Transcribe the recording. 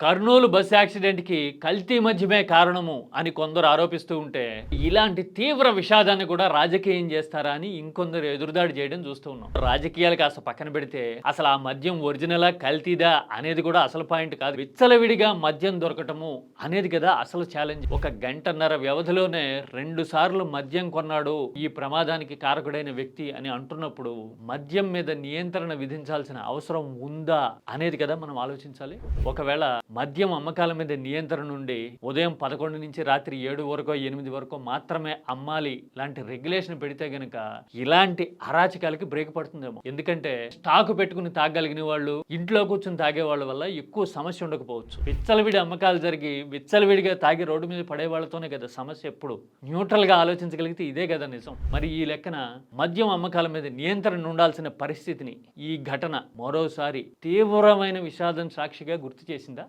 Kurnool bus యాక్సిడెంట్‌కి కల్తీ మద్యమే కారణము అని కొందరు ఆరోపిస్తూ ఉంటే, ఇలాంటి తీవ్ర విషాదాన్ని కూడా రాజకీయం చేస్తారా అని ఇంకొందరు ఎదురుదాడి చేయడం చూస్తూ ఉన్నాం. రాజకీయాలు కాస్త పక్కన పెడితే అసలు ఆ మద్యం ఒరిజినలా, కల్తీదా అనేది కూడా అసలు పాయింట్ కాదు. విచ్చలవిడిగా మద్యం దొరకటము అనేది కదా అసలు ఛాలెంజ్. ఒక గంటన్నర వ్యవధిలోనే 2 సార్లు మద్యం కొన్నాడు ఈ ప్రమాదానికి కారకుడైన వ్యక్తి అని అంటున్నప్పుడు, మద్యం మీద నియంత్రణ విధించాల్సిన అవసరం ఉందా అనేది కదా మనం ఆలోచించాలి. ఒకవేళ మద్యం అమ్మకాల మీద నియంత్రణ నుండి ఉదయం 11 నుంచి రాత్రి 7 వరకు 8 వరకు మాత్రమే అమ్మాలి లాంటి రెగ్యులేషన్ పెడితే గనక ఇలాంటి అరాచకాలకి బ్రేక్ పడుతుందేమో. ఎందుకంటే స్టాక్ పెట్టుకుని తాగలిగిన వాళ్ళు ఇంట్లో కూర్చుని తాగే వాళ్ళ వల్ల ఎక్కువ సమస్య ఉండకపోవచ్చు. విచ్చలవిడి అమ్మకాలు జరిగి విచ్చలవిడిగా తాగి రోడ్డు మీద పడే వాళ్ళతోనే కదా సమస్య. ఎప్పుడు న్యూట్రల్ గా ఆలోచించగలిగితే ఇదే కదా నిజం. మరి ఈ లెక్కన మద్యం అమ్మకాల మీద నియంత్రణ ఉండాల్సిన పరిస్థితిని ఈ ఘటన మరోసారి తీవ్రమైన విషాదం సాక్షిగా గుర్తు చేసిందా?